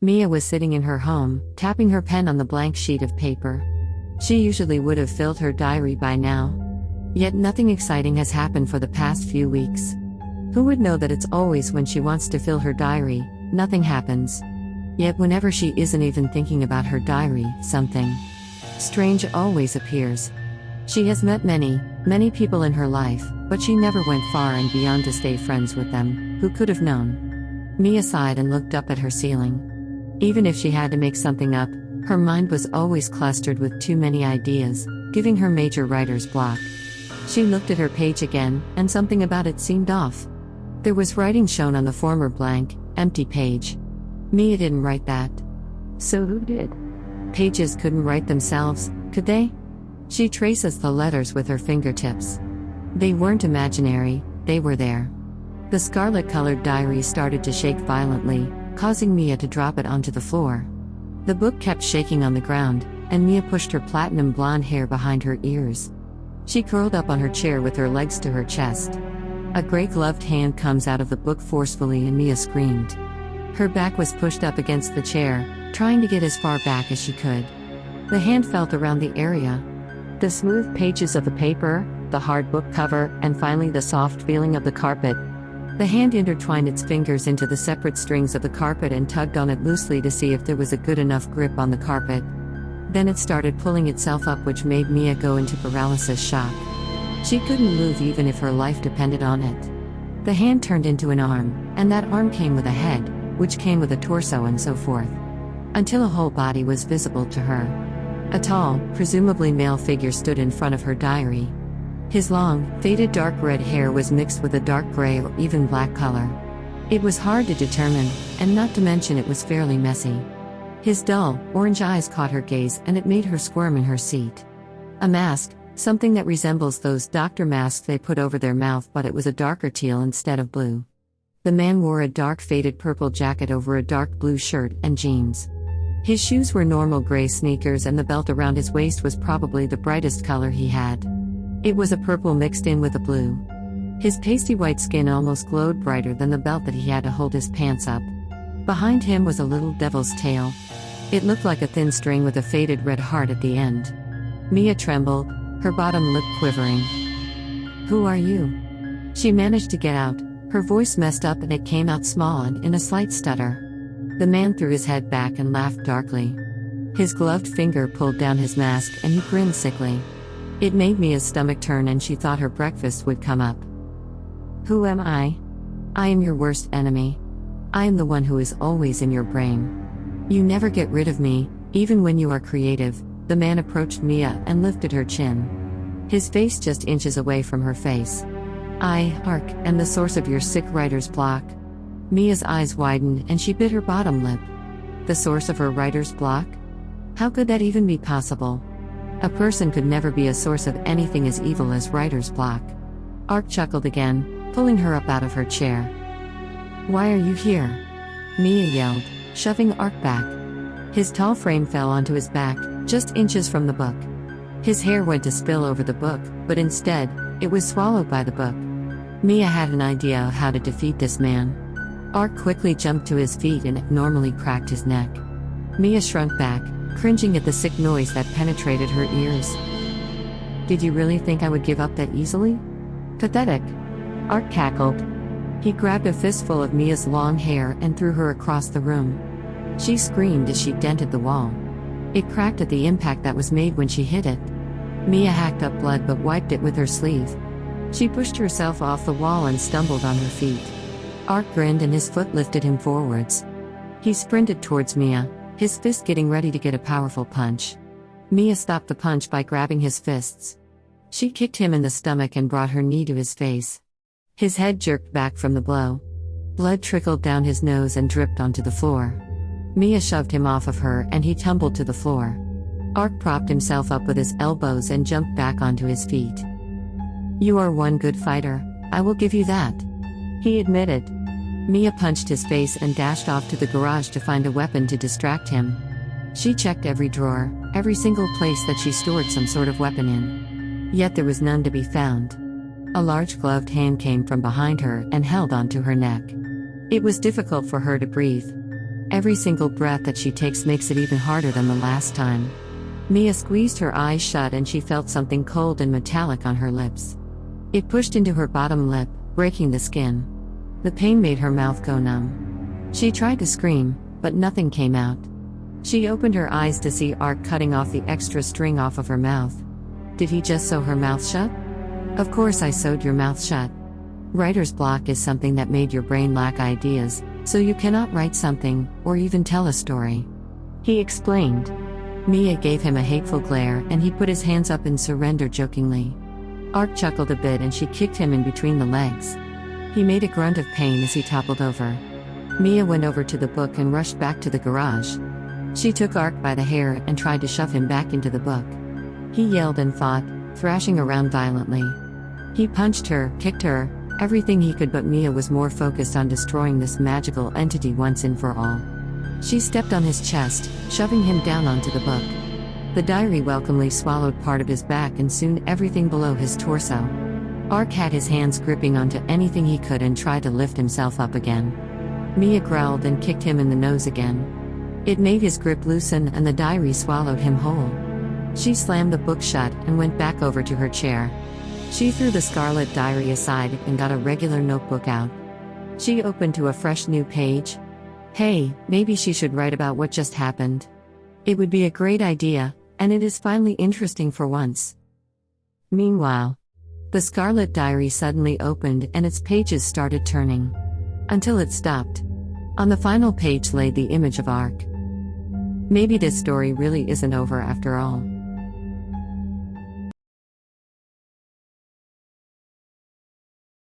Mia was sitting in her home, tapping her pen on the blank sheet of paper. She usually would have filled her diary by now. Yet nothing exciting has happened for the past few weeks. Who would know that it's always when she wants to fill her diary, nothing happens. Yet whenever she isn't even thinking about her diary, something strange always appears. She has met many people in her life, but she never went far and beyond to stay friends with them. Who could have known? Mia sighed and looked up at her ceiling. Even if she had to make something up, her mind was always clustered with too many ideas, giving her major writer's block. She looked at her page again, and something about it seemed off. There was writing shown on the former blank, empty page. Mia didn't write that. So who did? Pages couldn't write themselves, could they? She traces the letters with her fingertips. They weren't imaginary, they were there. The scarlet-colored diary started to shake violently, causing Mia to drop it onto the floor. The book kept shaking on the ground, and Mia pushed her platinum blonde hair behind her ears. She curled up on her chair with her legs to her chest. A gray-gloved hand comes out of the book forcefully and Mia screamed. Her back was pushed up against the chair, trying to get as far back as she could. The hand felt around the area. The smooth pages of the paper, the hard book cover, and finally the soft feeling of the carpet. The hand intertwined its fingers into the separate strings of the carpet and tugged on it loosely to see if there was a good enough grip on the carpet. Then it started pulling itself up, which made Mia go into paralysis shock. She couldn't move even if her life depended on it. The hand turned into an arm, and that arm came with a head, which came with a torso and so forth. Until a whole body was visible to her. A tall, presumably male figure stood in front of her diary. His long, faded dark red hair was mixed with a dark gray or even black color. It was hard to determine, and not to mention it was fairly messy. His dull, orange eyes caught her gaze and it made her squirm in her seat. A mask, something that resembles those doctor masks they put over their mouth, but it was a darker teal instead of blue. The man wore a dark faded purple jacket over a dark blue shirt and jeans. His shoes were normal gray sneakers and the belt around his waist was probably the brightest color he had. It was a purple mixed in with a blue. His pasty white skin almost glowed brighter than the belt that he had to hold his pants up. Behind him was a little devil's tail. It looked like a thin string with a faded red heart at the end. Mia trembled, her bottom lip quivering. "Who are you?" She managed to get out, her voice messed up and it came out small and in a slight stutter. The man threw his head back and laughed darkly. His gloved finger pulled down his mask and he grinned sickly. It made Mia's stomach turn and she thought her breakfast would come up. "Who am I? I am your worst enemy. I am the one who is always in your brain. You never get rid of me, even when you are creative." The man approached Mia and lifted her chin. His face just inches away from her face. "I, Ark, am the source of your sick writer's block." Mia's eyes widened and she bit her bottom lip. The source of her writer's block? How could that even be possible? A person could never be a source of anything as evil as writer's block. Ark chuckled again, pulling her up out of her chair. "Why are you here?" Mia yelled, shoving Ark back. His tall frame fell onto his back, just inches from the book. His hair went to spill over the book, but instead, it was swallowed by the book. Mia had an idea of how to defeat this man. Ark quickly jumped to his feet and abnormally cracked his neck. Mia shrunk back, cringing at the sick noise that penetrated her ears. "Did you really think I would give up that easily? Pathetic." Ark cackled. He grabbed a fistful of Mia's long hair and threw her across the room. She screamed as she dented the wall. It cracked at the impact that was made when she hit it. Mia hacked up blood but wiped it with her sleeve. She pushed herself off the wall and stumbled on her feet. Ark grinned and his foot lifted him forwards. He sprinted towards Mia, his fist getting ready to get a powerful punch. Mia stopped the punch by grabbing his fists. She kicked him in the stomach and brought her knee to his face. His head jerked back from the blow. Blood trickled down his nose and dripped onto the floor. Mia shoved him off of her and he tumbled to the floor. Ark propped himself up with his elbows and jumped back onto his feet. "You are one good fighter, I will give you that," he admitted. Mia punched his face and dashed off to the garage to find a weapon to distract him. She checked every drawer, every single place that she stored some sort of weapon in. Yet there was none to be found. A large gloved hand came from behind her and held onto her neck. It was difficult for her to breathe. Every single breath that she takes makes it even harder than the last time. Mia squeezed her eyes shut and she felt something cold and metallic on her lips. It pushed into her bottom lip, breaking the skin. The pain made her mouth go numb. She tried to scream, but nothing came out. She opened her eyes to see Art cutting off the extra string off of her mouth. Did he just sew her mouth shut? Of course I sewed your mouth shut. Writer's block is something that made your brain lack ideas, so you cannot write something, or even tell a story. He explained. Mia gave him a hateful glare and he put his hands up in surrender jokingly. Art chuckled a bit and she kicked him in between the legs. He made a grunt of pain as he toppled over. Mia went over to the book and rushed back to the garage. She took Art by the hair and tried to shove him back into the book. He yelled and fought, thrashing around violently. He punched her, kicked her, everything he could, but Mia was more focused on destroying this magical entity once and for all. She stepped on his chest, shoving him down onto the book. The diary welcomely swallowed part of his back and soon everything below his torso. Art had his hands gripping onto anything he could and tried to lift himself up again. Mia growled and kicked him in the nose again. It made his grip loosen and the diary swallowed him whole. She slammed the book shut and went back over to her chair. She threw the scarlet diary aside and got a regular notebook out. She opened to a fresh new page. Hey, maybe she should write about what just happened. It would be a great idea, and it is finally interesting for once. Meanwhile, the scarlet diary suddenly opened and its pages started turning. Until it stopped. On the final page lay the image of Ark. Maybe this story really isn't over after all.